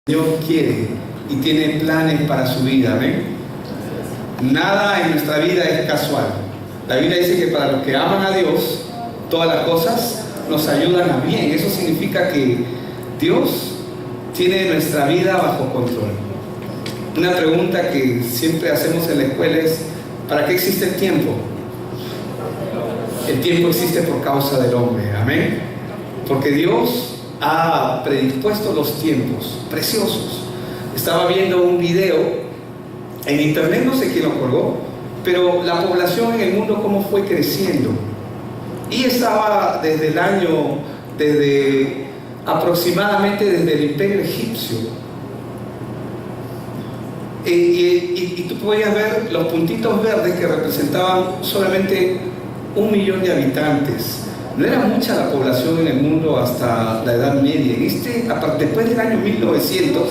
Dios quiere y tiene planes para su vida, ¿ven? Nada en nuestra vida es casual. La Biblia dice que para los que aman a Dios, todas las cosas nos ayudan a bien. Eso significa que Dios tiene nuestra vida bajo control. Una pregunta que siempre hacemos en la escuela es: ¿para qué existe el tiempo? El tiempo existe por causa del hombre, amén. Porque Dios ha predispuesto los tiempos preciosos. Estaba viendo un video en internet, no sé quién lo colgó, pero la población en el mundo cómo fue creciendo, y estaba aproximadamente desde el imperio egipcio, y tú podías ver los puntitos verdes que representaban solamente 1 millón de habitantes. No era mucha la población en el mundo hasta la Edad Media. Después del año 1900,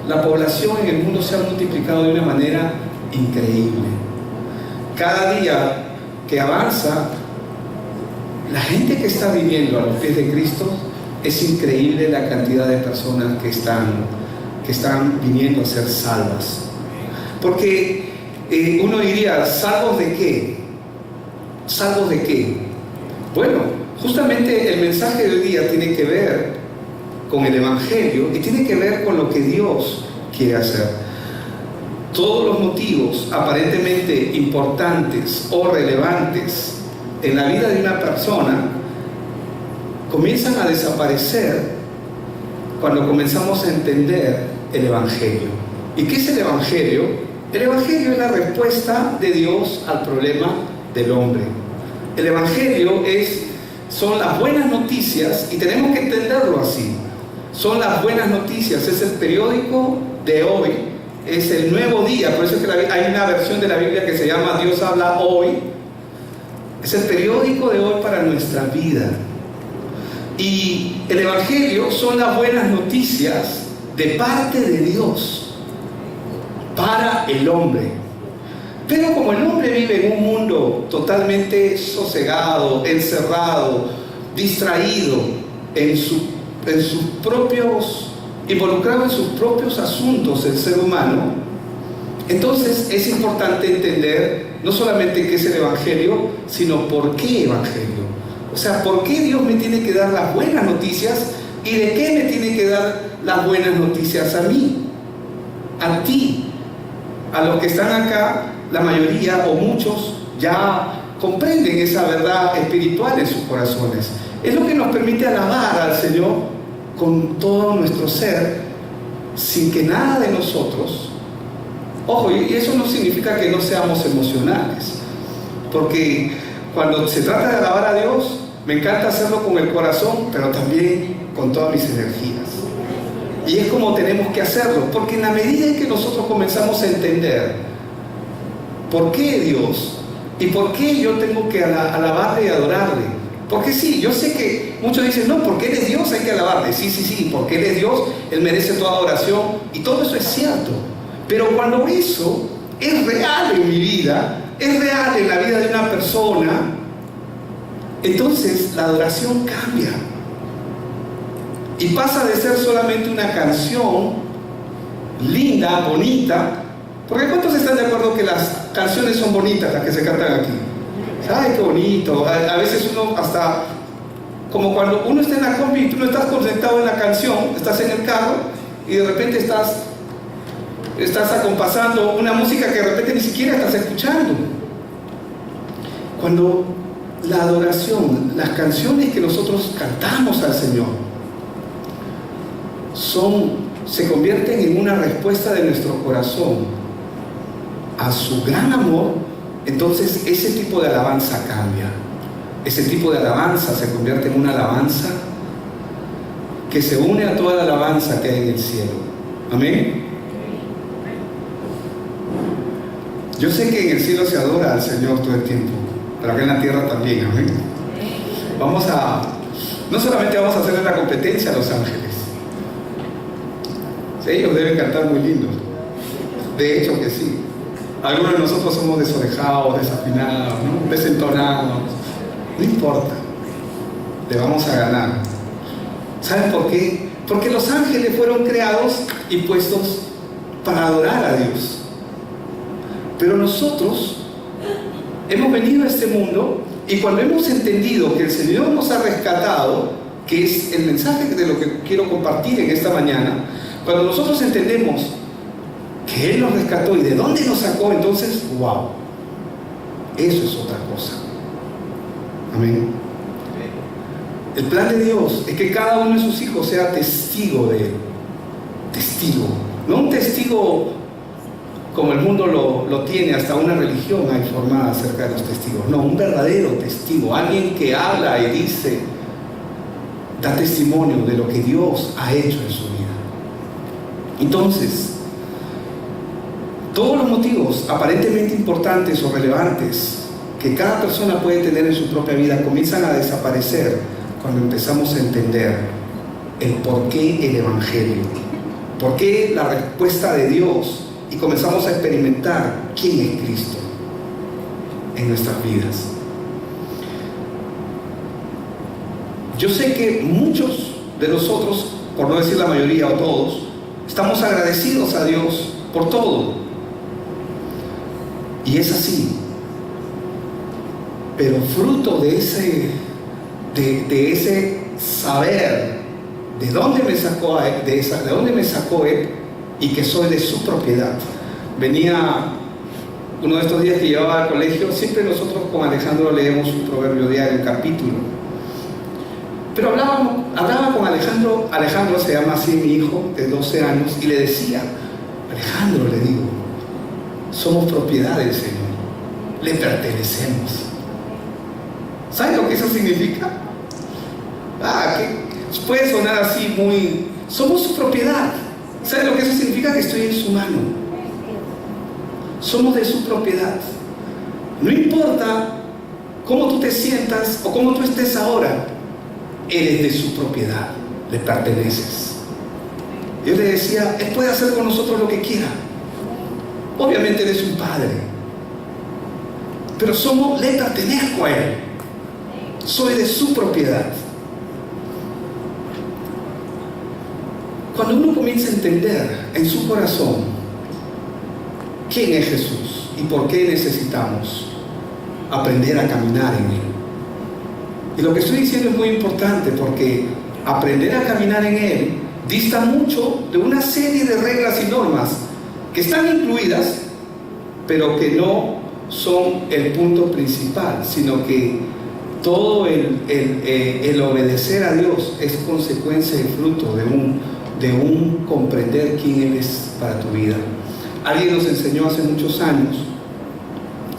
la población en el mundo se ha multiplicado de una manera increíble. Cada día que avanza, la gente que está viviendo a los pies de Cristo, es increíble la cantidad de personas que están viniendo a ser salvas. Porque uno diría, ¿salvos de qué? ¿Salvos de qué? Bueno, justamente el mensaje de hoy día tiene que ver con el Evangelio y tiene que ver con lo que Dios quiere hacer. Todos los motivos aparentemente importantes o relevantes en la vida de una persona comienzan a desaparecer cuando comenzamos a entender el Evangelio. ¿Y qué es el Evangelio? El Evangelio es la respuesta de Dios al problema del hombre. El Evangelio son las buenas noticias, y tenemos que entenderlo así. Son las buenas noticias, es el periódico de hoy, es el nuevo día. Por eso es que hay una versión de la Biblia que se llama Dios habla hoy. Es el periódico de hoy para nuestra vida. Y el Evangelio son las buenas noticias de parte de Dios para el hombre. Pero como el hombre vive en un mundo totalmente sosegado, encerrado, distraído, involucrado en sus propios asuntos, el ser humano, entonces es importante entender no solamente qué es el Evangelio, sino por qué Evangelio. O sea, ¿por qué Dios me tiene que dar las buenas noticias? ¿Y de qué me tiene que dar las buenas noticias a mí? A ti, a los que están acá. La mayoría o muchos ya comprenden esa verdad espiritual en sus corazones. Es lo que nos permite alabar al Señor con todo nuestro ser, sin que nada de nosotros, ojo, y eso no significa que no seamos emocionales, porque cuando se trata de alabar a Dios, me encanta hacerlo con el corazón, pero también con todas mis energías. Y es como tenemos que hacerlo, porque en la medida en que nosotros comenzamos a entender ¿por qué Dios? ¿Y por qué yo tengo que alabarle y adorarle? Porque sí, yo sé que muchos dicen, no, porque Él es Dios hay que alabarle. Sí, porque Él es Dios, Él merece toda adoración, y todo eso es cierto. Pero cuando eso es real en mi vida, es real en la vida de una persona, entonces la adoración cambia. Y pasa de ser solamente una canción linda, bonita. Porque ¿cuántos están de acuerdo que las canciones son bonitas, las que se cantan aquí? ¡Ay, qué bonito! A veces uno hasta, como cuando uno está en la combi y tú no estás concentrado en la canción, estás en el carro y de repente estás acompasando una música que de repente ni siquiera estás escuchando. Cuando la adoración, las canciones que nosotros cantamos al Señor, se convierten en una respuesta de nuestro corazón a su gran amor, entonces ese tipo de alabanza cambia. Ese tipo de alabanza se convierte en una alabanza que se une a toda la alabanza que hay en el cielo. Amén. Yo sé que en el cielo se adora al Señor todo el tiempo, pero acá en la tierra también. Amén. No solamente vamos a hacerle la competencia a los ángeles. Sí, ellos deben cantar muy lindo. De hecho que sí. Algunos de nosotros somos desorejados, desafinados, ¿no? Desentonados. No importa, le vamos a ganar. ¿Saben por qué? Porque los ángeles fueron creados y puestos para adorar a Dios. Pero nosotros hemos venido a este mundo y cuando hemos entendido que el Señor nos ha rescatado, que es el mensaje de lo que quiero compartir en esta mañana, cuando nosotros entendemos que Él nos rescató y de dónde nos sacó, entonces, wow, eso es otra cosa. Amén. El plan de Dios es que cada uno de sus hijos sea testigo de Él. Testigo. No un testigo como el mundo lo tiene, hasta una religión hay formada acerca de los testigos. No, un verdadero testigo. Alguien que habla y dice, da testimonio de lo que Dios ha hecho en su vida. Entonces, todos los motivos aparentemente importantes o relevantes que cada persona puede tener en su propia vida comienzan a desaparecer cuando empezamos a entender el por qué el Evangelio, por qué la respuesta de Dios, y comenzamos a experimentar quién es Cristo en nuestras vidas. Yo sé que muchos de nosotros, por no decir la mayoría o todos, estamos agradecidos a Dios por todo. Y es así. Pero fruto de ese saber de dónde me sacó Él y que soy de su propiedad. Venía uno de estos días que llevaba al colegio, siempre nosotros con Alejandro leemos un proverbio diario, un capítulo. Pero hablaba con Alejandro se llama así mi hijo de 12 años, y le decía, Alejandro, le digo, somos propiedad del Señor, le pertenecemos. ¿Sabes lo que eso significa? Que puede sonar así muy... Somos su propiedad. ¿Sabes lo que eso significa? Que estoy en su mano. Somos de su propiedad. No importa cómo tú te sientas o cómo tú estés ahora, eres de su propiedad, le perteneces. Yo le decía, Él puede hacer con nosotros lo que quiera. Obviamente Él es un padre, pero le pertenezco a Él. Soy de su propiedad. Cuando uno comienza a entender en su corazón quién es Jesús y por qué necesitamos aprender a caminar en Él. Y lo que estoy diciendo es muy importante porque aprender a caminar en Él dista mucho de una serie de reglas y normas que están incluidas, pero que no son el punto principal, sino que todo el obedecer a Dios es consecuencia y fruto de un comprender quién Él es para tu vida. Alguien nos enseñó hace muchos años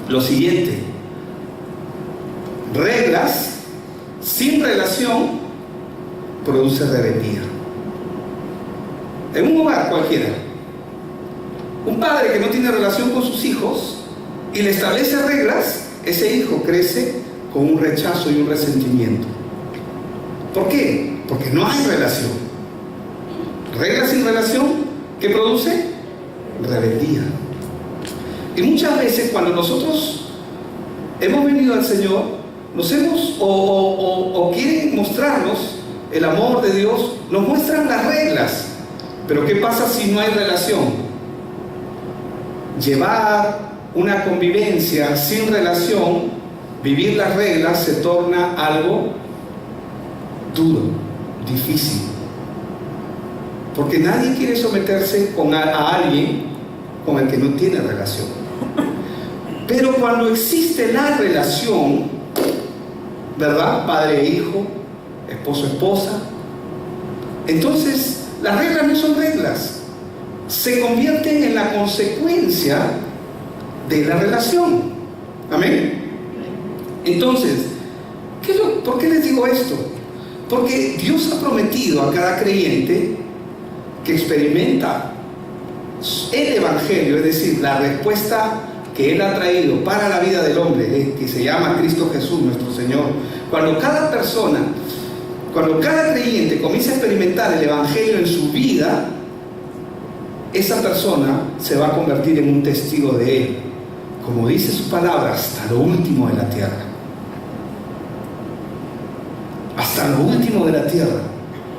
lo siguiente: reglas sin relación produce rebeldía. En un hogar cualquiera, un padre que no tiene relación con sus hijos y le establece reglas, ese hijo crece con un rechazo y un resentimiento. ¿Por qué? Porque no hay relación. Reglas sin relación, ¿qué produce? Rebeldía. Y muchas veces cuando nosotros hemos venido al Señor, o quieren mostrarnos el amor de Dios, nos muestran las reglas. Pero ¿qué pasa si no hay relación? Llevar una convivencia sin relación, vivir las reglas, se torna algo duro, difícil. Porque nadie quiere someterse a alguien con el que no tiene relación. Pero cuando existe la relación, ¿verdad? Padre e hijo, esposo e esposa, entonces las reglas no son reglas, se convierten en la consecuencia de la relación. Amén. Entonces, ¿por qué les digo esto? Porque Dios ha prometido a cada creyente que experimenta el Evangelio, es decir, la respuesta que Él ha traído para la vida del hombre, que se llama Cristo Jesús, nuestro Señor. Cuando cada creyente comienza a experimentar el Evangelio en su vida, esa persona se va a convertir en un testigo de Él, como dice su palabra, hasta lo último de la tierra. Hasta lo último de la tierra.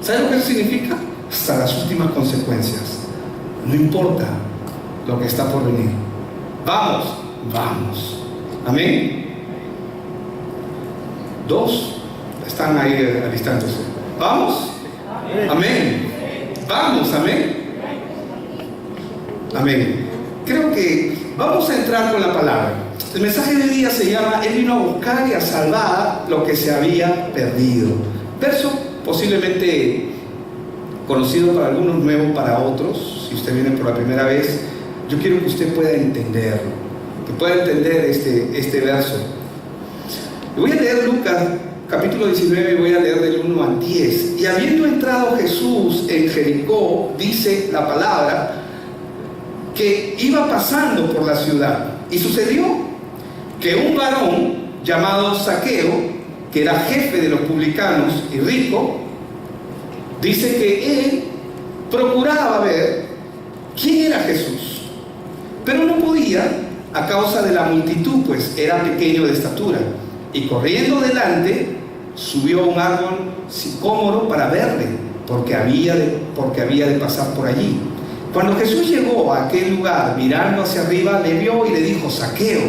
¿Sabe lo que eso significa? hasta las últimas consecuencias. No importa lo que está por venir. Vamos, vamos. Amén. 2 están ahí alistándose. Vamos. Amén. Vamos, amén. Amén. Creo que vamos a entrar con la palabra. El mensaje de hoy día se llama: Él vino a buscar y a salvar lo que se había perdido. Verso posiblemente conocido para algunos, nuevo para otros. Si usted viene por la primera vez, yo quiero que usted pueda entenderlo, que pueda entender este verso. Voy a leer Lucas capítulo 19 y voy a leer del 1 al 10. Y habiendo entrado Jesús en Jericó, dice la palabra, que iba pasando por la ciudad. Y sucedió que un varón llamado Zaqueo, que era jefe de los publicanos y rico, dice que él procuraba ver quién era Jesús, pero no podía a causa de la multitud, pues era pequeño de estatura. Y corriendo delante, subió a un árbol sicómoro para verle, porque había de pasar por allí. Cuando Jesús llegó a aquel lugar, mirando hacia arriba, le vio y le dijo: Zaqueo,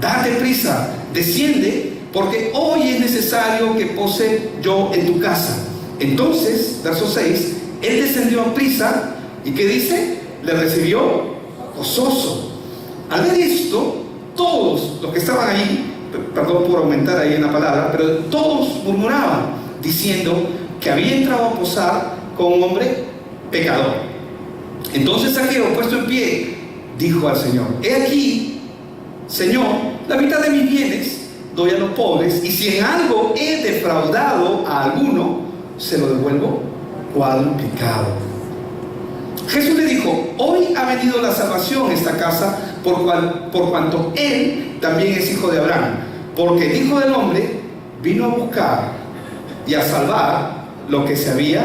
date prisa, desciende, porque hoy es necesario que pose yo en tu casa. Entonces, verso 6, él descendió a prisa, ¿y qué dice? Le recibió gozoso. Al ver esto, todos los que estaban allí, perdón por aumentar ahí en la palabra, pero todos murmuraban, diciendo que había entrado a posar con un hombre pecador. Entonces Zaqueo, puesto en pie, dijo al Señor: he aquí, Señor, la mitad de mis bienes doy a los pobres, y si en algo he defraudado a alguno, se lo devuelvo cuadruplicado. Jesús le dijo: hoy ha venido la salvación a esta casa, por cuanto él también es hijo de Abraham, porque el Hijo del Hombre vino a buscar y a salvar lo que se había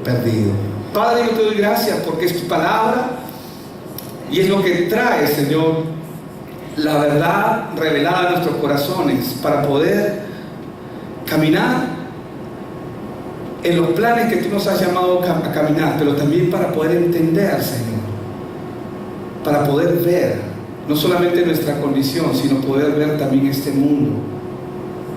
perdido. Padre, yo te doy gracias porque es tu palabra y es lo que trae, Señor, la verdad revelada a nuestros corazones para poder caminar en los planes que tú nos has llamado a caminar, pero también para poder entender, Señor, para poder ver no solamente nuestra condición, sino poder ver también este mundo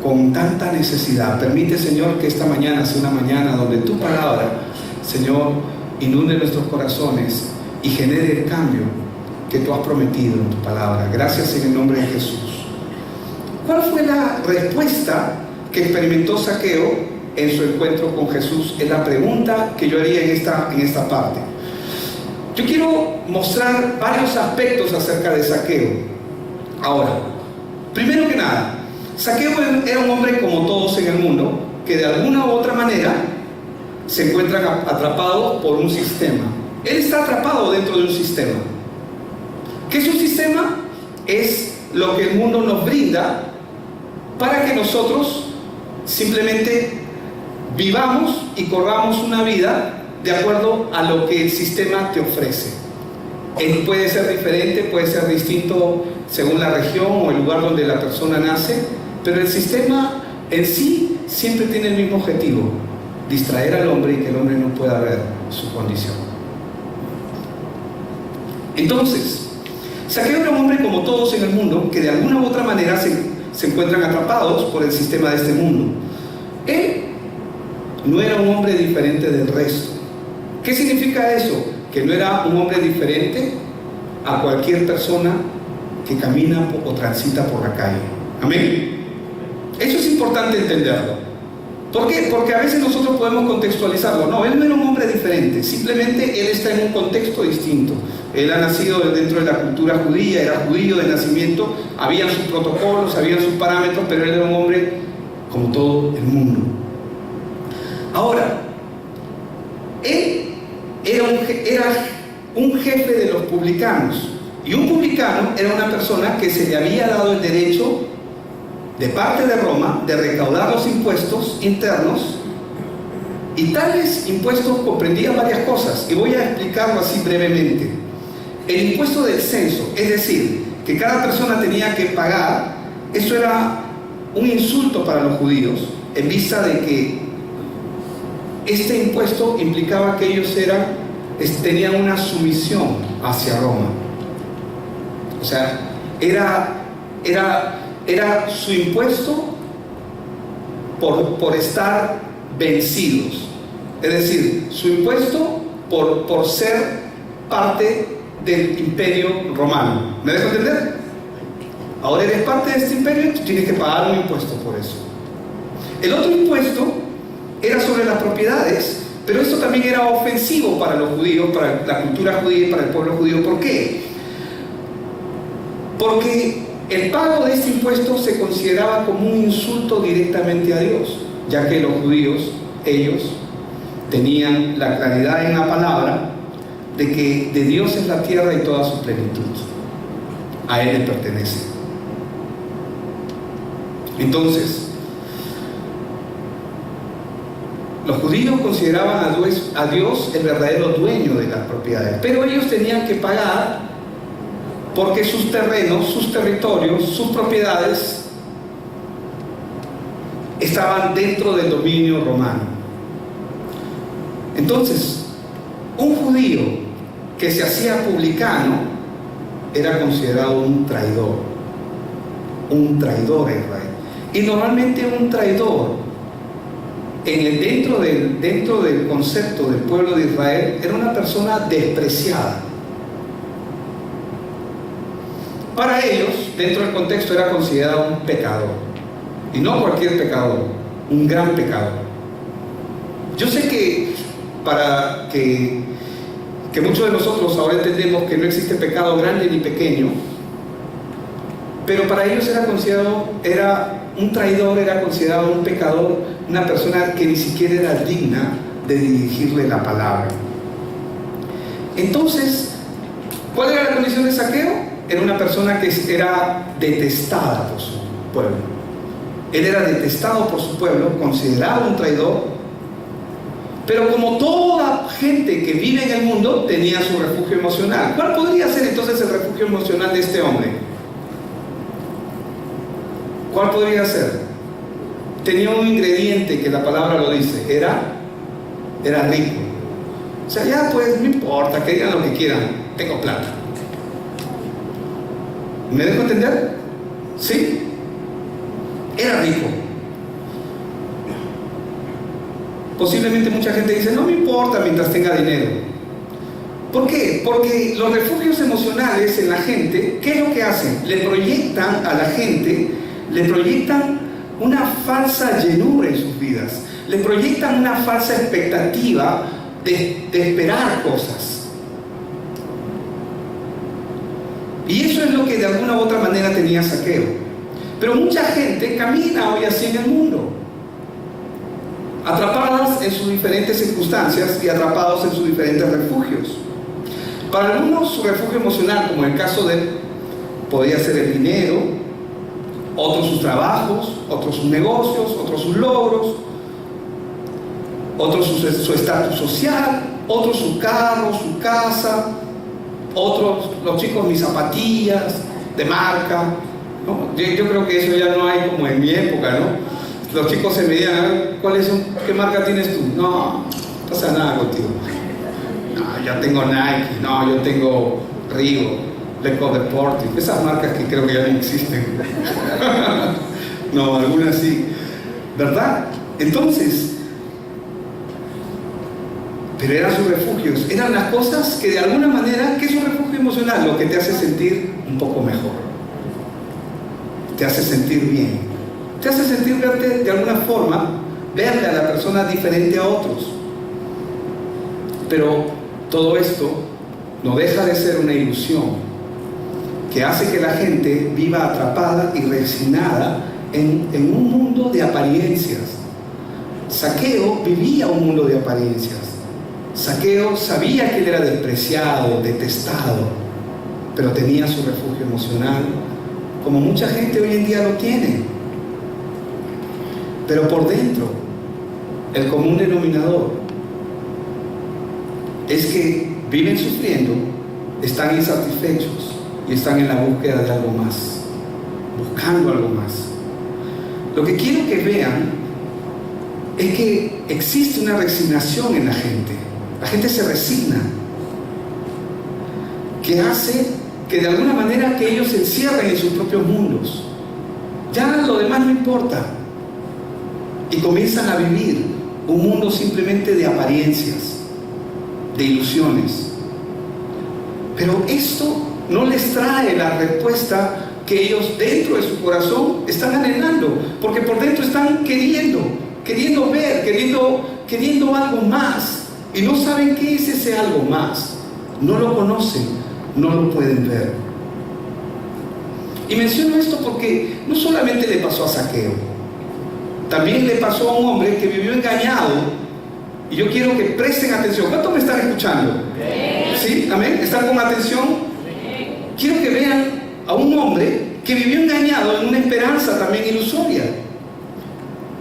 con tanta necesidad. Permite, Señor, que esta mañana sea una mañana donde tu palabra, Señor, inunde nuestros corazones y genere el cambio que tú has prometido en tu palabra. Gracias en el nombre de Jesús. ¿Cuál fue la respuesta que experimentó Zaqueo en su encuentro con Jesús? Es la pregunta que yo haría en esta parte. Yo quiero mostrar varios aspectos acerca de Zaqueo. Ahora, primero que nada, Zaqueo era un hombre como todos en el mundo, que de alguna u otra manera se encuentran atrapados por un sistema. Él está atrapado dentro de un sistema. ¿Qué es un sistema? Es lo que el mundo nos brinda para que nosotros simplemente vivamos y corramos una vida de acuerdo a lo que el sistema te ofrece. Él puede ser diferente, puede ser distinto según la región o el lugar donde la persona nace, pero el sistema en sí siempre tiene el mismo objetivo: distraer al hombre y que el hombre no pueda ver su condición. Entonces, Zaqueo era un hombre como todos en el mundo, que de alguna u otra manera se encuentran atrapados por el sistema de este mundo. Él no era un hombre diferente del resto. ¿Qué significa eso? Que no era un hombre diferente a cualquier persona que camina o transita por la calle. Amén. Eso es importante entenderlo. ¿Por qué? Porque a veces nosotros podemos contextualizarlo. No, él no era un hombre diferente, simplemente él está en un contexto distinto. Él ha nacido dentro de la cultura judía, era judío de nacimiento, había sus protocolos, había sus parámetros, pero él era un hombre como todo el mundo. Ahora, él era un jefe de los publicanos, y un publicano era una persona que se le había dado el derecho de parte de Roma de recaudar los impuestos internos, y tales impuestos comprendían varias cosas, y voy a explicarlo así brevemente. El impuesto del censo, es decir, que cada persona tenía que pagar, eso era un insulto para los judíos, en vista de que este impuesto implicaba que ellos tenían una sumisión hacia Roma. O sea, era su impuesto por estar vencidos. Es decir, su impuesto por ser parte del imperio romano. ¿Me dejo entender? Ahora eres parte de este imperio, tú tienes que pagar un impuesto por eso. El otro impuesto era sobre las propiedades, pero esto también era ofensivo para los judíos, para la cultura judía y para el pueblo judío. ¿Por qué? Porque el pago de este impuesto se consideraba como un insulto directamente a Dios, ya que los judíos, ellos, tenían la claridad en la palabra de que de Dios es la tierra y toda su plenitud. A Él le pertenece. Entonces, los judíos consideraban a Dios el verdadero dueño de las propiedades, pero ellos tenían que pagar porque sus terrenos, sus territorios, sus propiedades estaban dentro del dominio romano. Entonces, un judío que se hacía publicano era considerado un traidor a Israel. Y normalmente un traidor, dentro del concepto del pueblo de Israel, era una persona despreciada. Para ellos, dentro del contexto, era considerado un pecador. Y no cualquier pecador, un gran pecador. Yo sé que muchos de nosotros ahora entendemos que no existe pecado grande ni pequeño, pero para ellos era un traidor, era considerado un pecador, una persona que ni siquiera era digna de dirigirle la palabra. Entonces, ¿cuál era la condición de Zaqueo? Era una persona que era detestada por su pueblo. Él era detestado por su pueblo, considerado un traidor, pero como toda gente que vive en el mundo, tenía su refugio emocional. ¿Cuál podría ser entonces el refugio emocional de este hombre? ¿Cuál podría ser? Tenía un ingrediente que la palabra lo dice, era rico. O sea, ya pues no importa, que digan lo que quieran, tengo plata. ¿Me dejo entender? ¿Sí? Era rico. Posiblemente mucha gente dice, no me importa mientras tenga dinero. ¿Por qué? Porque los refugios emocionales en la gente, ¿qué es lo que hacen? Le proyectan a la gente, le proyectan una falsa llenura en sus vidas, le proyectan una falsa expectativa de esperar cosas. Y eso es lo que de alguna u otra manera tenía Zaqueo. Pero mucha gente camina hoy así en el mundo, atrapadas en sus diferentes circunstancias y atrapados en sus diferentes refugios. Para algunos su refugio emocional, como el caso de él, podría ser el dinero, otros sus trabajos, otros sus negocios, otros sus logros, otros su estatus social, otros su carro, su casa, otros, los chicos, mis zapatillas de marca, ¿no? Yo creo que eso ya no hay como en mi época, ¿no? Los chicos se medían, ¿qué marca tienes tú? No pasa nada contigo. No, yo tengo Nike, no, yo tengo Reebok, Leco Deportivo, esas marcas que creo que ya no existen. No, algunas sí, ¿verdad? Entonces, pero eran sus refugios, eran las cosas que de alguna manera, ¿qué es un refugio emocional? Lo que te hace sentir un poco mejor, te hace sentir bien, te hace sentir verte de alguna forma, verle a la persona diferente a otros. Pero todo esto no deja de ser una ilusión que hace que la gente viva atrapada y resignada en un mundo de apariencias. Zaqueo vivía un mundo de apariencias. Zaqueo sabía que él era despreciado, detestado, pero tenía su refugio emocional, como mucha gente hoy en día lo tiene. Pero por dentro, el común denominador es que viven sufriendo, están insatisfechos y están en la búsqueda de algo más, buscando algo más. Lo que quiero que vean es que existe una resignación en la gente. La gente se resigna, que hace que de alguna manera que ellos se encierren en sus propios mundos. Ya lo demás no importa. Y comienzan a vivir un mundo simplemente de apariencias, de ilusiones. Pero esto no les trae la respuesta que ellos dentro de su corazón están anhelando, porque por dentro están queriendo ver, queriendo algo más, y no saben qué es ese algo más. No lo conocen, no lo pueden ver. Y menciono esto porque no solamente le pasó a Zaqueo, también le pasó a un hombre que vivió engañado. Y yo quiero que presten atención. ¿Cuántos me están escuchando? ¿Sí? ¿Amén? ¿Están con atención? Quiero que vean a un hombre que vivió engañado en una esperanza también ilusoria,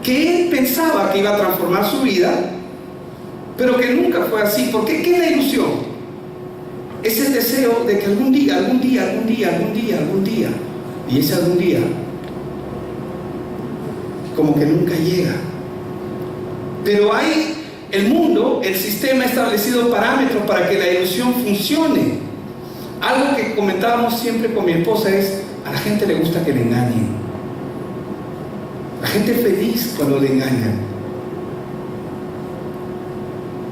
que él pensaba que iba a transformar su vida, pero que nunca fue así. Porque ¿qué es la ilusión? Es el deseo de que algún día, y ese algún día como que nunca llega. Pero hay el mundo, el sistema ha establecido parámetros para que la ilusión funcione. Algo que comentábamos siempre con mi esposa es: a la gente le gusta que le engañen. La gente es feliz cuando le engañan.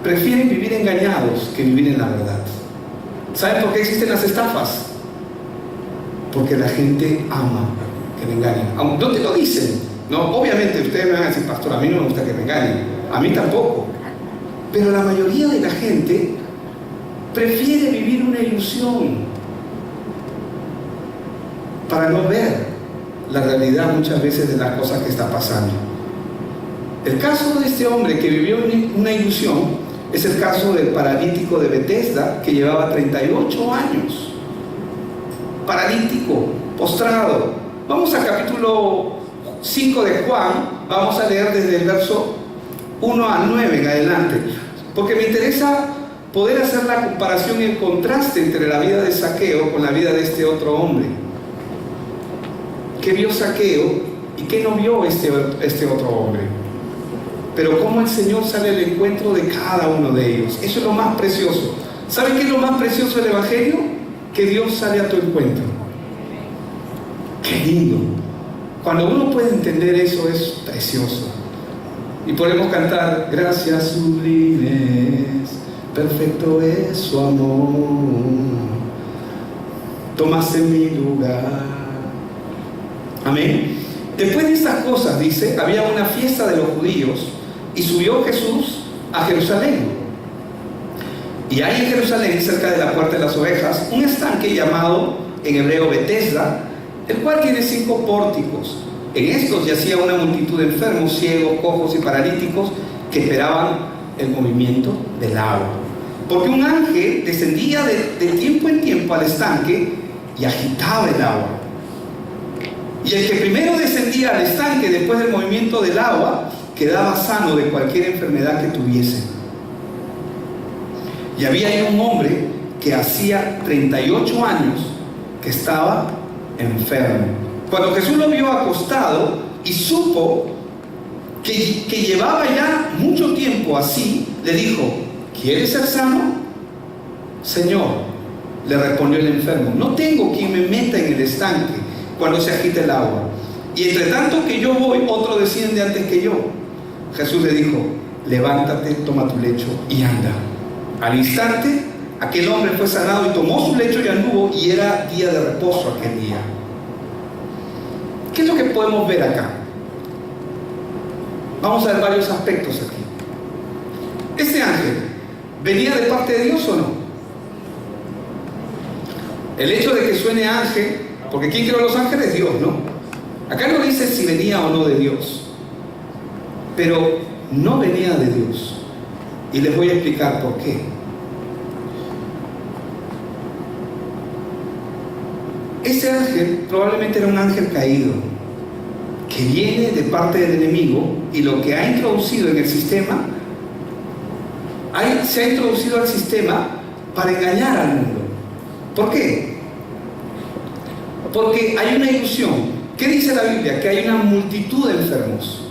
Prefieren vivir engañados que vivir en la verdad. ¿Saben por qué existen las estafas? Porque la gente ama que le engañen. Aunque no te lo dicen. No, obviamente ustedes me van a decir: pastor, a mí no me gusta que me engañen. A mí tampoco. Pero la mayoría de la gente prefiere vivir una ilusión para no ver la realidad muchas veces de las cosas que está pasando. El caso de este hombre que vivió una ilusión es el caso del paralítico de Betesda, que llevaba 38 años. Paralítico, postrado. Vamos al capítulo 5 de Juan, vamos a leer desde el verso 1 al 9 en adelante, porque me interesa poder hacer la comparación y el contraste entre la vida de Zaqueo con la vida de este otro hombre. ¿Qué vio Zaqueo y qué no vio este otro hombre? Pero cómo el Señor sale al encuentro de cada uno de ellos. Eso es lo más precioso. ¿Saben qué es lo más precioso del Evangelio? Que Dios sale a tu encuentro. ¡Qué lindo! Cuando uno puede entender eso, es precioso. Y podemos cantar: gracias sublimes, perfecto es su amor, tomaste mi lugar. Amén. Después de estas cosas, dice, había una fiesta de los judíos y subió Jesús a Jerusalén. Y hay en Jerusalén, cerca de la puerta de las ovejas, un estanque llamado en hebreo Betesda, el cual tiene 5 pórticos. En estos yacía una multitud de enfermos, ciegos, cojos y paralíticos que esperaban el movimiento del agua. Porque un ángel descendía de tiempo en tiempo al estanque y agitaba el agua. Y el que primero descendía al estanque después del movimiento del agua quedaba sano de cualquier enfermedad que tuviese. Y había ahí un hombre que hacía 38 años que estaba enfermo. Cuando Jesús lo vio acostado y supo que llevaba ya mucho tiempo así, le dijo: ¿quieres ser sano? Señor, le respondió el enfermo, no tengo quien me meta en el estanque cuando se agita el agua, y entre tanto que yo voy, otro desciende antes que yo. Jesús le dijo: levántate, toma tu lecho y anda. Al instante, aquel hombre fue sanado y tomó su lecho y anduvo, y era día de reposo aquel día. ¿Qué es lo que podemos ver acá? Vamos a ver varios aspectos aquí. ¿Este ángel venía de parte de Dios o no? El hecho de que suene ángel, porque ¿quién creó los ángeles? Dios, ¿no? Acá no dice si venía o no de Dios, pero no venía de Dios. Y les voy a explicar por qué. Ese ángel probablemente era un ángel caído, que viene de parte del enemigo, y lo que ha introducido en el sistema, se ha introducido al sistema para engañar al mundo. ¿Por qué? Porque hay una ilusión. ¿Qué dice la Biblia? Que hay una multitud de enfermos.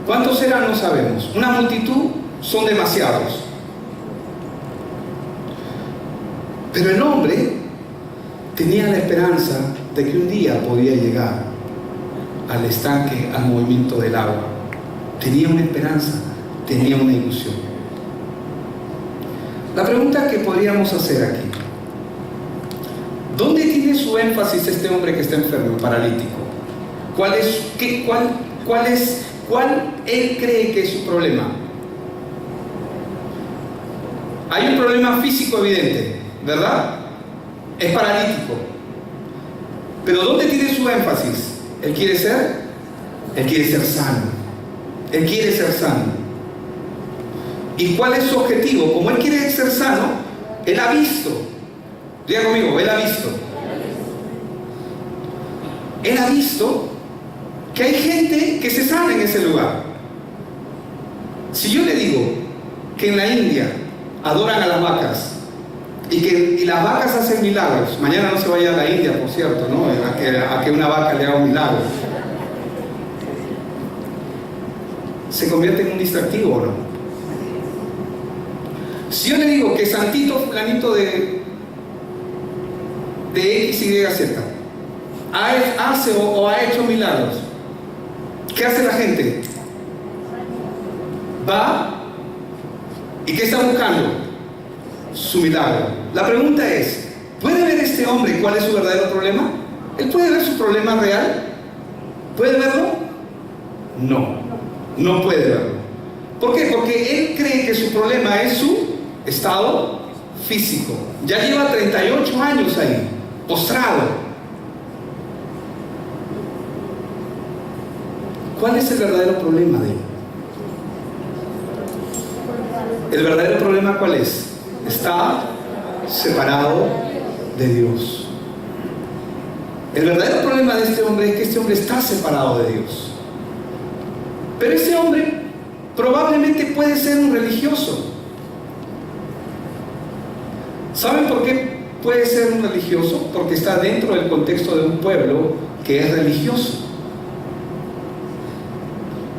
¿Cuántos eran? No sabemos. Una multitud son demasiados. Pero el hombre tenía la esperanza de que un día podía llegar al estanque, al movimiento del agua. Tenía una esperanza, tenía una ilusión. La pregunta que podríamos hacer aquí: ¿dónde tiene su énfasis este hombre que está enfermo, paralítico? ¿Cuál él cree que es su problema? Hay un problema físico evidente, ¿verdad? Es paralítico. Pero ¿dónde tiene su énfasis? Él quiere ser sano. Él quiere ser sano. ¿Y cuál es su objetivo? Como él quiere ser sano, él ha visto. Diga conmigo, él ha visto. Él ha visto que hay gente que se sana en ese lugar. Si yo le digo que en la India adoran a las vacas y las vacas hacen milagros, mañana no se vaya a la India, por cierto, ¿no? A que una vaca le haga un milagro, ¿se convierte en un distractivo o no? Si yo le digo que Santito fulanito de X, Y, Z hace o ha hecho milagros, ¿qué hace la gente? Va y ¿qué está buscando? Su milagro. La pregunta es: ¿puede ver este hombre cuál es su verdadero problema? ¿Él puede ver su problema real? ¿Puede verlo? No, no puede verlo. ¿Por qué? Porque él cree que su problema es su estado físico. Ya lleva 38 años ahí, postrado. ¿Cuál es el verdadero problema de él? ¿El verdadero problema cuál es? Está separado de Dios. El verdadero problema de este hombre es que este hombre está separado de Dios. Pero este hombre probablemente puede ser un religioso. ¿Saben por qué puede ser un religioso? Porque está dentro del contexto de un pueblo que es religioso.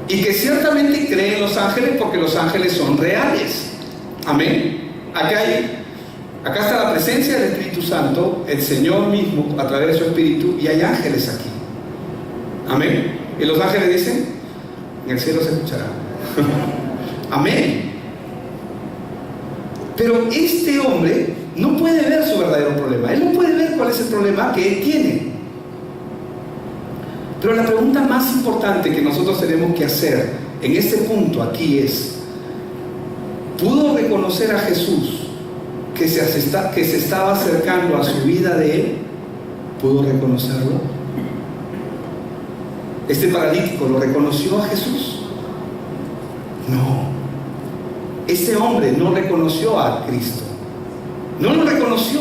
Y que ciertamente cree en los ángeles porque los ángeles son reales. Amén. Acá está la presencia del Espíritu Santo, el Señor mismo a través de su Espíritu, y hay ángeles aquí. Amén. Y los ángeles dicen: en el cielo se escuchará. Amén. Pero este hombre no puede ver su verdadero problema. Él no puede ver cuál es el problema que él tiene. Pero la pregunta más importante que nosotros tenemos que hacer en este punto aquí es: ¿pudo reconocer a Jesús que se estaba acercando a su vida de él? ¿Pudo reconocerlo? ¿Este paralítico lo reconoció a Jesús? No. Este hombre no reconoció a Cristo. No lo reconoció.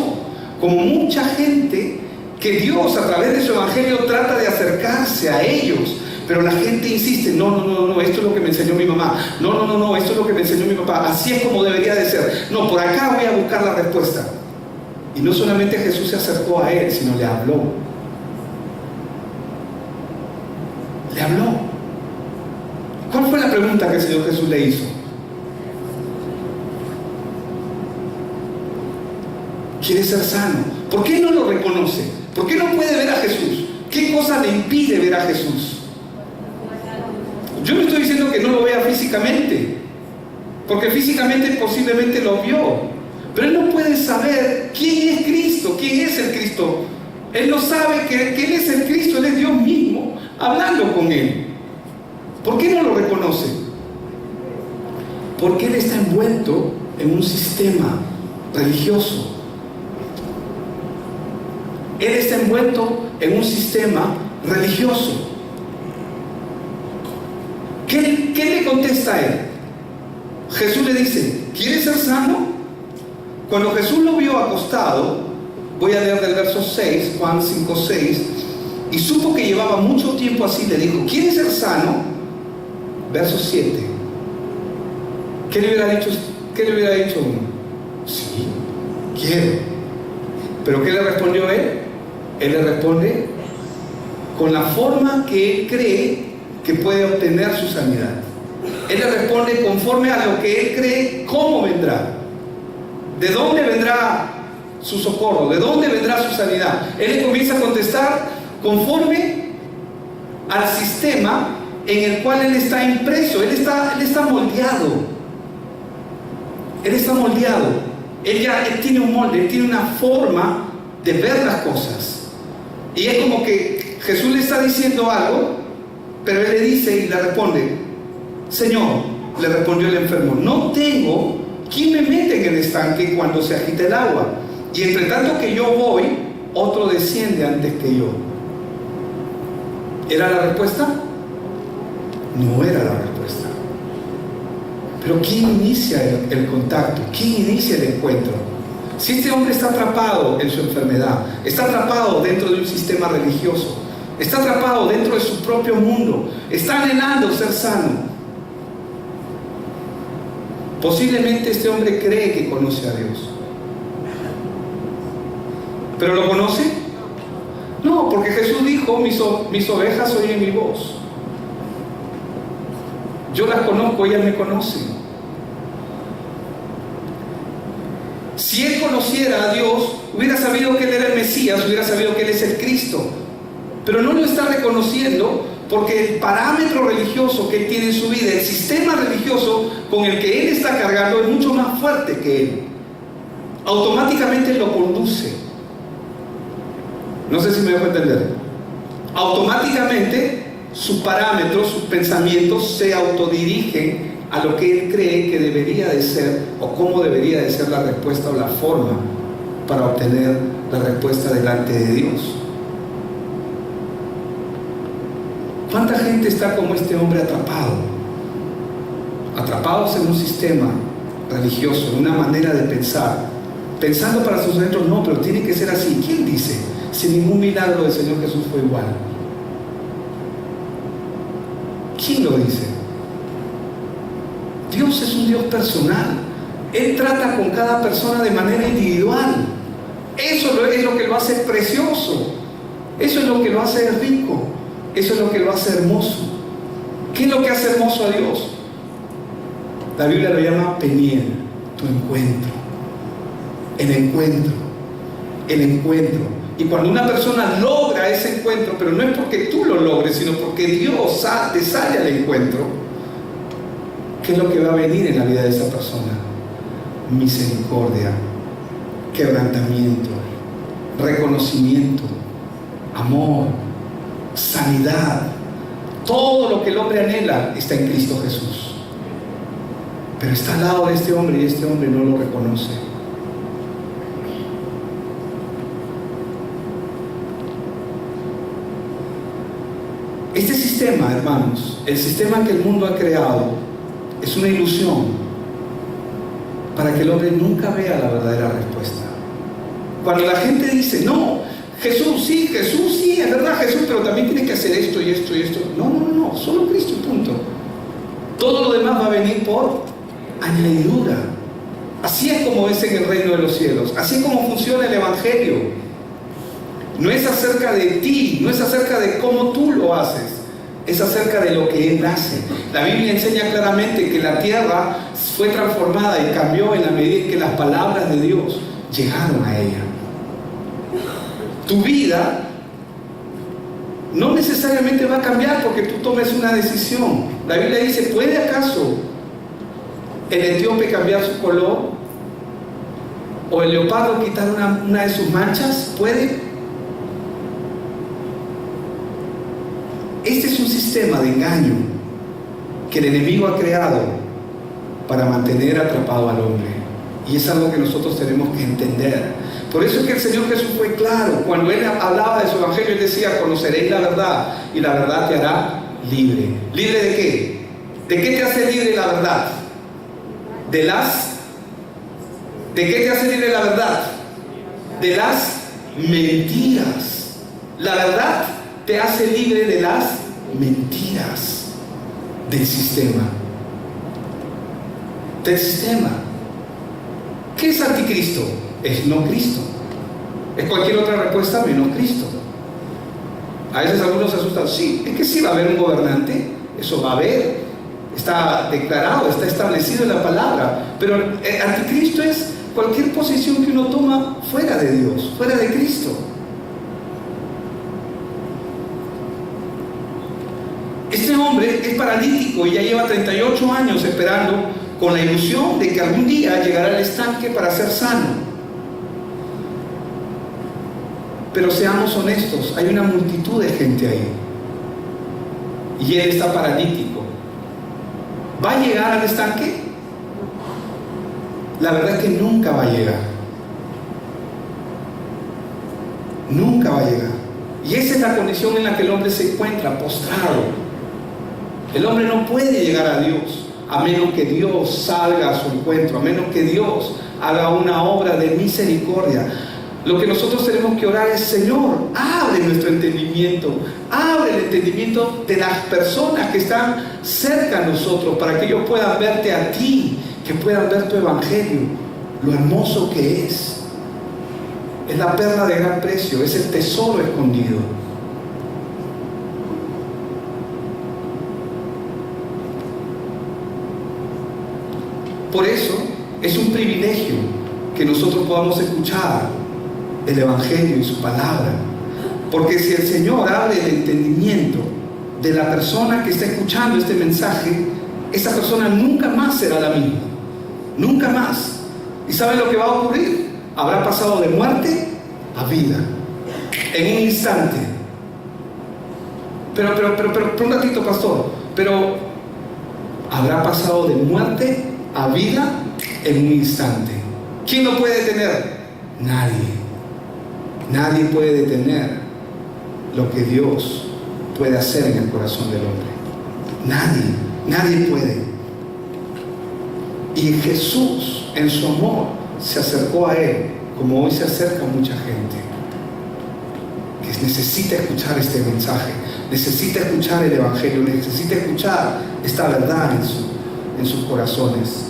Como mucha gente que Dios a través de su evangelio trata de acercarse a ellos, pero la gente insiste: no, esto es lo que me enseñó mi mamá, no, esto es lo que me enseñó mi papá, así es como debería de ser, no, por acá voy a buscar la respuesta. Y no solamente Jesús se acercó a él, sino le habló. Le habló. ¿Cuál fue la pregunta que el Señor Jesús le hizo? Quiere ser sano. ¿Por qué no lo reconoce? ¿Por qué no puede ver a Jesús? ¿Qué cosa le impide ver a Jesús? Yo no estoy diciendo que no lo vea físicamente, porque físicamente posiblemente lo vio, pero él no puede saber quién es Cristo, quién es el Cristo. Él no sabe que Él es el Cristo, Él es Dios mismo hablando con él. ¿Por qué no lo reconoce? Porque él está envuelto en un sistema religioso. Él está envuelto en un sistema religioso. ¿Qué le contesta a él? Jesús le dice: ¿quieres ser sano? Cuando Jesús lo vio acostado, voy a leer del verso 6, Juan 5, 6, y supo que llevaba mucho tiempo así, le dijo: ¿quieres ser sano? Verso 7. ¿Qué le hubiera dicho uno? Sí, quiero. ¿Pero qué le respondió él? Él le responde con la forma que él cree que puede obtener su sanidad. Él le responde conforme a lo que él cree, cómo vendrá. ¿De dónde vendrá su socorro? ¿De dónde vendrá su sanidad? Él le comienza a contestar conforme al sistema en el cual él está impreso. Él está moldeado. Él está moldeado. Él tiene un molde, él tiene una forma de ver las cosas. Y es como que Jesús le está diciendo algo, pero él le dice y le responde: Señor, le respondió el enfermo, no tengo quien me mete en el estanque cuando se agita el agua. Y entre tanto que yo voy, otro desciende antes que yo. ¿Era la respuesta? No era la respuesta. Pero ¿quién inicia el contacto? ¿Quién inicia el encuentro? Si este hombre está atrapado en su enfermedad, está atrapado dentro de un sistema religioso, está atrapado dentro de su propio mundo, está anhelando ser sano, posiblemente este hombre cree que conoce a Dios. ¿Pero lo conoce? No, porque Jesús dijo: mis ovejas oyen mi voz. Yo las conozco, ellas me conocen. Si él conociera a Dios, hubiera sabido que él era el Mesías, hubiera sabido que él es el Cristo. Pero no lo está reconociendo porque el parámetro religioso que él tiene en su vida, el sistema religioso con el que él está cargando, es mucho más fuerte que él. Automáticamente lo conduce. No sé si me dejo entender. Automáticamente sus parámetros, sus pensamientos se autodirigen a lo que él cree que debería de ser, o cómo debería de ser la respuesta o la forma para obtener la respuesta delante de Dios. ¿Cuánta gente está como este hombre atrapados en un sistema religioso, en una manera de pensar, pensando para sus adentros: no, pero tiene que ser así? ¿Quién dice? Si ningún milagro del Señor Jesús fue igual. ¿Quién lo dice? Dios es un Dios personal. Él trata con cada persona de manera individual. Eso es lo que lo hace precioso. Eso es lo que lo hace rico. Eso es lo que lo hace hermoso. ¿Qué es lo que hace hermoso a Dios? La Biblia lo llama Peniel, tu encuentro. El encuentro. El encuentro. Y cuando una persona logra ese encuentro, pero no es porque tú lo logres, sino porque Dios te sale al encuentro, ¿qué es lo que va a venir en la vida de esa persona? Misericordia, quebrantamiento, reconocimiento, amor, sanidad. Todo lo que el hombre anhela está en Cristo Jesús. Pero está al lado de este hombre y este hombre no lo reconoce. Este sistema, hermanos, el sistema que el mundo ha creado, es una ilusión para que el hombre nunca vea la verdadera respuesta. Cuando la gente dice: no, Jesús sí, es verdad, Jesús, pero también tienes que hacer esto y esto y esto. No, solo Cristo, punto. Todo lo demás va a venir por añadidura. Así es como es en el reino de los cielos. Así es como funciona el Evangelio. No es acerca de ti, no es acerca de cómo tú lo haces, es acerca de lo que Él hace. La Biblia enseña claramente que la tierra fue transformada y cambió en la medida en que las palabras de Dios llegaron a ella. Tu vida no necesariamente va a cambiar porque tú tomes una decisión. La Biblia dice: ¿puede acaso el etíope cambiar su color? ¿O el leopardo quitar una de sus manchas? ¿Puede? Este es un sistema de engaño que el enemigo ha creado para mantener atrapado al hombre. Y es algo que nosotros tenemos que entender. Por eso es que el Señor Jesús fue claro. Cuando Él hablaba de su Evangelio, Él decía: conoceréis la verdad y la verdad te hará libre. ¿Libre de qué? ¿De qué te hace libre la verdad? ¿De qué te hace libre la verdad? De las mentiras. La verdad te hace libre de las mentiras del sistema. Del sistema. ¿Qué es anticristo? Es no Cristo. Es cualquier otra respuesta menos Cristo. A veces algunos se asustan. Sí, es que sí va a haber un gobernante. Eso va a haber. está declarado, está establecido en la palabra. Pero el anticristo es cualquier posición que uno toma fuera de Dios, fuera de Cristo. Este hombre es paralítico y ya lleva 38 años esperando con la ilusión de que algún día llegará al estanque para ser sano. Pero seamos honestos, hay una multitud de gente ahí y él está paralítico. ¿Va a llegar al estanque? La verdad es que nunca va a llegar. Nunca va a llegar. Y esa es la condición en la que el hombre se encuentra, postrado. El hombre no puede llegar a Dios a menos que Dios salga a su encuentro, a menos que Dios haga una obra de misericordia. Lo que nosotros tenemos que orar es: Señor, abre nuestro entendimiento, abre el entendimiento de las personas que están cerca de nosotros, para que ellos puedan verte a ti, que puedan ver tu evangelio, lo hermoso que es. Es la perla de gran precio, es el tesoro escondido. Por eso es un privilegio que nosotros podamos escuchar el evangelio y su palabra, porque si el Señor abre el entendimiento de la persona que está escuchando este mensaje, esa persona nunca más será la misma, nunca más. ¿Y saben lo que va a ocurrir? Habrá pasado de muerte a vida en un instante. Pero un ratito, pastor, pero habrá pasado de muerte a vida en un instante. ¿Quién lo puede detener? Nadie. Nadie puede detener lo que Dios puede hacer en el corazón del hombre. Nadie puede. Y Jesús, en su amor, se acercó a él, como hoy se acerca mucha gente que necesita escuchar este mensaje, necesita escuchar el evangelio, necesita escuchar esta verdad en sus corazones.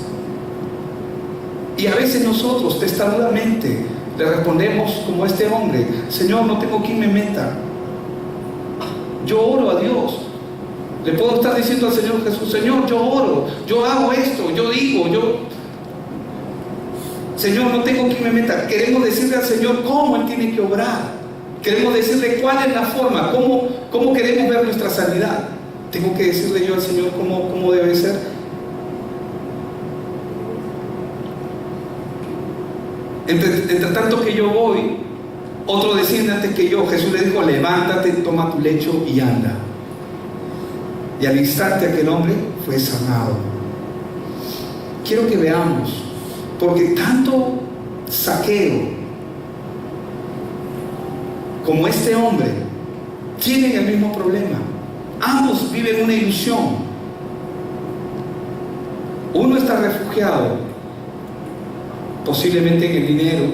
Y a veces nosotros testarudamente le respondemos como este hombre: Señor, no tengo quien me meta. Yo oro a Dios. Le puedo estar diciendo al Señor Jesús: Señor, yo oro, yo hago esto, yo digo, Señor, no tengo quien me meta. Queremos decirle al Señor cómo Él tiene que obrar. Queremos decirle cuál es la forma, cómo queremos ver nuestra sanidad. Tengo que decirle yo al Señor cómo debe ser. Entre tanto que yo voy, otro desciende antes que yo. Jesús le dijo: levántate, toma tu lecho y anda. Y al instante aquel hombre fue sanado. Quiero que veamos, porque tanto Zaqueo como este hombre tienen el mismo problema. Ambos viven una ilusión. Uno está refugiado posiblemente en el dinero,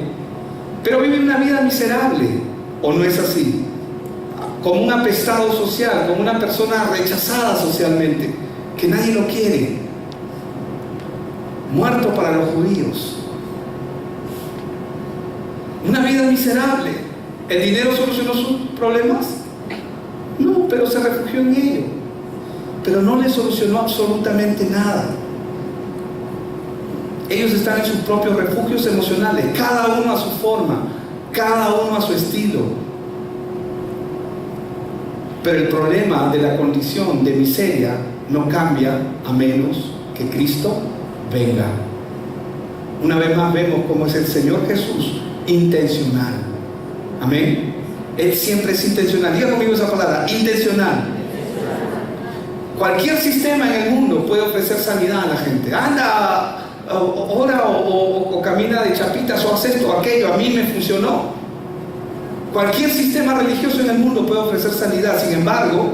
pero vive una vida miserable, ¿o no es así? Como un apestado social, como una persona rechazada socialmente, que nadie lo quiere, muerto para los judíos. Una vida miserable. ¿El dinero solucionó sus problemas? No, pero se refugió en ello. Pero no le solucionó absolutamente nada. Ellos están en sus propios refugios emocionales, cada uno a su forma, cada uno a su estilo. Pero el problema de la condición de miseria no cambia a menos que Cristo venga. Una vez más vemos cómo es el Señor Jesús intencional. Amén. Él siempre es intencional. Diga conmigo esa palabra: intencional. Cualquier sistema en el mundo puede ofrecer sanidad a la gente. Anda, ora o camina de chapitas o haz esto o aquello. A mí me funcionó. Cualquier sistema religioso en el mundo puede ofrecer sanidad. Sin embargo,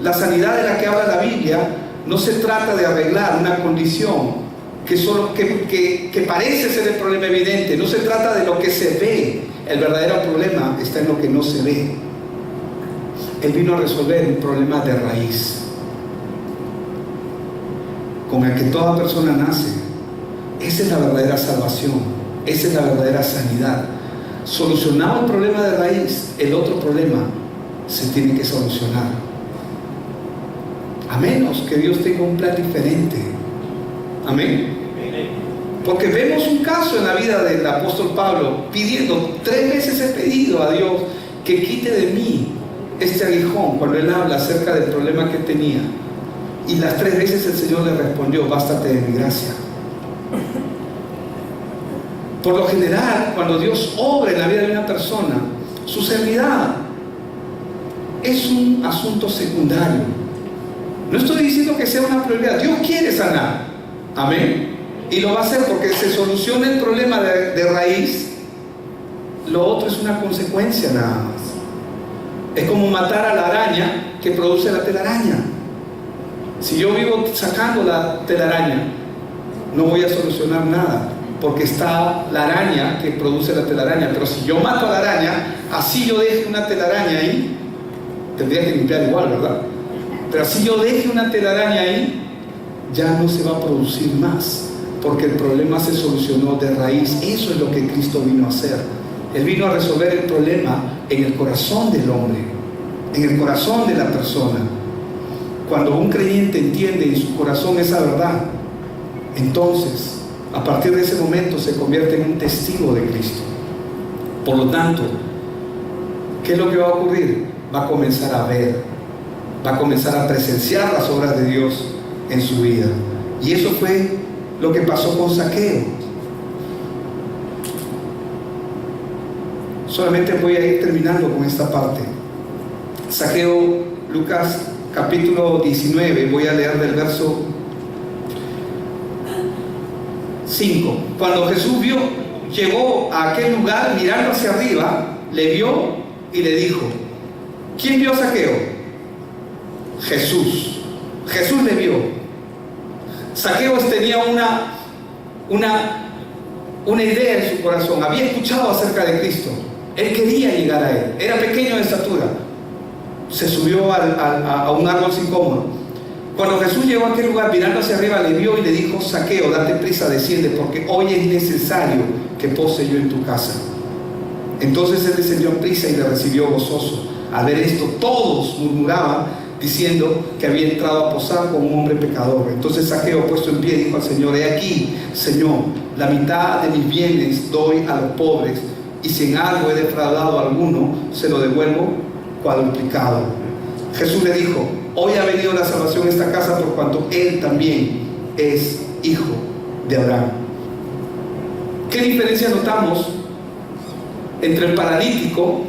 la sanidad de la que habla la Biblia no se trata de arreglar una condición que parece ser el problema evidente. No se trata de lo que se ve. El verdadero problema está en lo que no se ve. Él vino a resolver un problema de raíz, con el que toda persona nace. Esa es la verdadera salvación, esa es la verdadera sanidad. Solucionado el problema de raíz, el otro problema se tiene que solucionar. a menos que Dios tenga un plan diferente. Amén. Porque vemos un caso en la vida del apóstol Pablo pidiendo, 3 veces he pedido a Dios que quite de mí este aguijón, cuando él habla acerca del problema que tenía. Y las 3 veces el Señor le respondió, bástate de mi gracia. Por lo general, cuando Dios obra en la vida de una persona, su sanidad es un asunto secundario. No estoy diciendo que sea una prioridad. Dios quiere sanar. Amén. Y lo va a hacer porque se soluciona el problema de raíz. Lo otro es una consecuencia nada más. Es como matar a la araña que produce la telaraña. Si yo vivo sacando la telaraña, no voy a solucionar nada, porque está la araña que produce la telaraña. Pero si yo mato a la araña, así yo deje una telaraña ahí, tendría que limpiar igual, ¿verdad? Pero así yo deje una telaraña ahí, ya no se va a producir más, porque el problema se solucionó de raíz. Eso es lo que Cristo vino a hacer. Él vino a resolver el problema en el corazón del hombre, en el corazón de la persona. Cuando un creyente entiende en su corazón esa verdad, entonces, a partir de ese momento se convierte en un testigo de Cristo. Por lo tanto, ¿qué es lo que va a ocurrir? Va a comenzar a ver, va a comenzar a presenciar las obras de Dios en su vida. Y eso fue lo que pasó con Zaqueo. Solamente voy a ir terminando con esta parte. Zaqueo, Lucas capítulo 19, voy a leer del verso 5. Cuando Jesús llegó a aquel lugar, mirando hacia arriba, le vio y le dijo, ¿quién vio a Zaqueo? Jesús. Jesús le vio. Zaqueo tenía una idea en su corazón, había escuchado acerca de Cristo, él quería llegar a él, era pequeño de estatura, se subió a un árbol sicómoro. Cuando Jesús llegó a aquel lugar, mirando hacia arriba, le vio y le dijo, Zaqueo, date prisa, desciende, porque hoy es necesario que pose yo en tu casa. Entonces él descendió a prisa y le recibió gozoso. Al ver esto, todos murmuraban, diciendo que había entrado a posar con un hombre pecador. Entonces Zaqueo, puesto en pie, dijo al Señor, he aquí, Señor, la mitad de mis bienes doy a los pobres, y si en algo he defraudado a alguno, se lo devuelvo cuadruplicado. Jesús le dijo, hoy ha venido la salvación a esta casa, por cuanto él también es hijo de Abraham. ¿Qué diferencia notamos entre el paralítico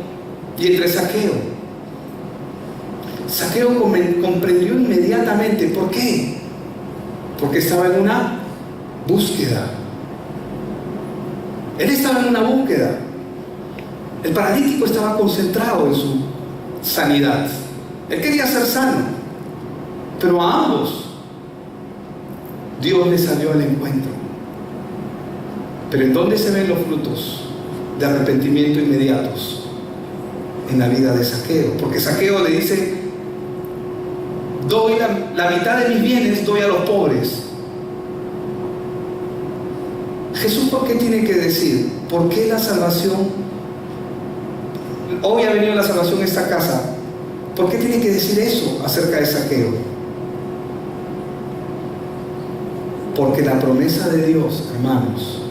y entre Zaqueo? Zaqueo comprendió inmediatamente. ¿Por qué? Porque estaba en una búsqueda. Él estaba en una búsqueda. El paralítico estaba concentrado en su sanidad. Él quería ser sano, pero a ambos Dios les salió al encuentro. Pero ¿en dónde se ven los frutos de arrepentimiento inmediatos? En la vida de Zaqueo. Porque Zaqueo le dice, doy la mitad de mis bienes, doy a los pobres. Jesús, ¿por qué tiene que decir? ¿Por qué la salvación? Hoy ha venido la salvación a esta casa. ¿Por qué tiene que decir eso acerca de Zaqueo? Porque la promesa de Dios, hermanos,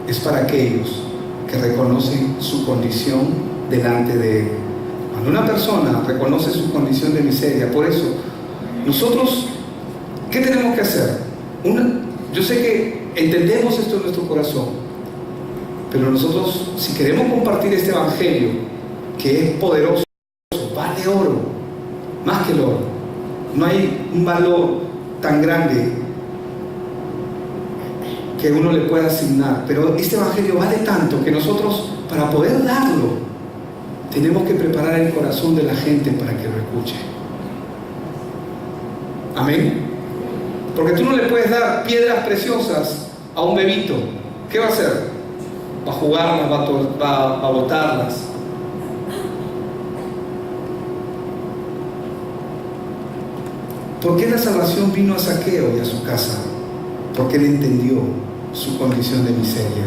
es para aquellos que reconocen su condición delante de Él. Cuando una persona reconoce su condición de miseria, por eso, nosotros, ¿qué tenemos que hacer? Yo sé que entendemos esto en nuestro corazón, pero nosotros, si queremos compartir este evangelio, que es poderoso, vale oro, más que el oro. No hay un valor tan grande que uno le pueda asignar, pero este evangelio vale tanto que nosotros, para poder darlo, tenemos que preparar el corazón de la gente para que lo escuche. Amén. Porque tú no le puedes dar piedras preciosas a un bebito. ¿Qué va a hacer? Va a jugarlas, va a botarlas. ¿Por qué la salvación vino a Zaqueo y a su casa? Porque él entendió su condición de miseria.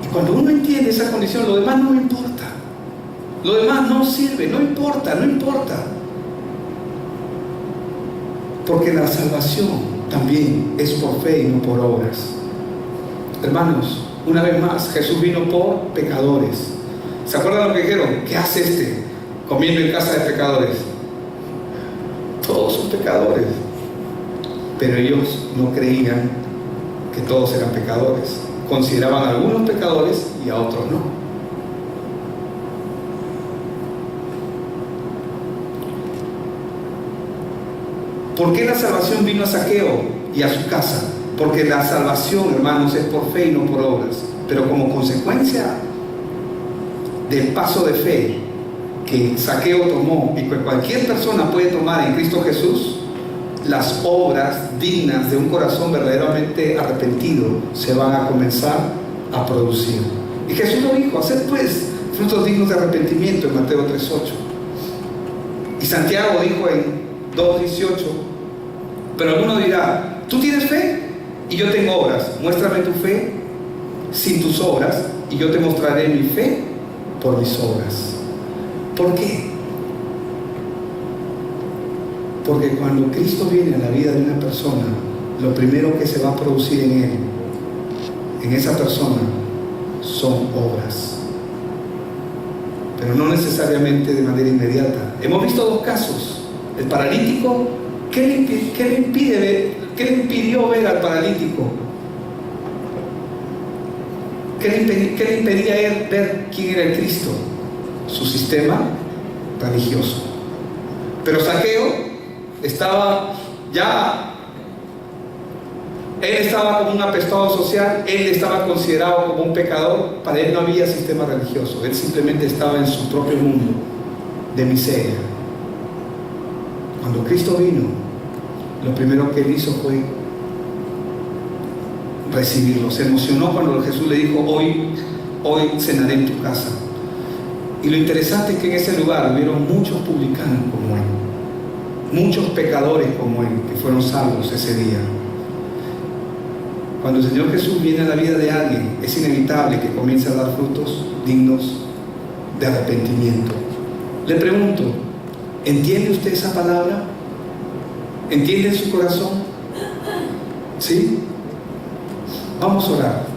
Y cuando uno entiende esa condición, lo demás no importa. Lo demás no sirve, no importa. Porque la salvación también es por fe y no por obras. Hermanos, una vez más, Jesús vino por pecadores. ¿Se acuerdan lo que dijeron? ¿Qué hace este comiendo en casa de pecadores? Todos son pecadores. Pero ellos no creían que todos eran pecadores. Consideraban a algunos pecadores y a otros no. ¿Por qué la salvación vino a Zaqueo y a su casa? Porque la salvación, hermanos, es por fe y no por obras. Pero como consecuencia del paso de fe que Zaqueo tomó y que cualquier persona puede tomar en Cristo Jesús, las obras dignas de un corazón verdaderamente arrepentido se van a comenzar a producir. Y Jesús lo dijo: haced pues frutos dignos de arrepentimiento, en Mateo 3:8. Y Santiago dijo en 2:18: pero alguno dirá, tú tienes fe y yo tengo obras, muéstrame tu fe sin tus obras y yo te mostraré mi fe por mis obras. ¿Por qué? Porque cuando Cristo viene a la vida de una persona, lo primero que se va a producir en él, en esa persona, son obras, pero no necesariamente de manera inmediata. Hemos visto dos casos. El paralítico, ¿qué le impidió ver al paralítico? ¿Qué le impedía a él ver quién era el Cristo? Su sistema religioso. Pero Zaqueo estaba él estaba como un apestado social, él estaba considerado como un pecador. Para él no había sistema religioso, él simplemente estaba en su propio mundo de miseria. Cuando Cristo vino, lo primero que él hizo fue recibirlo. Se emocionó cuando Jesús le dijo: hoy cenaré en tu casa. Y lo interesante es que en ese lugar hubieron muchos publicanos como él, muchos pecadores como él, que fueron salvos ese día. Cuando el Señor Jesús viene a la vida de alguien, es inevitable que comience a dar frutos dignos de arrepentimiento. Le pregunto, ¿entiende usted esa palabra? ¿Entiende en su corazón? ¿Sí? Vamos a orar.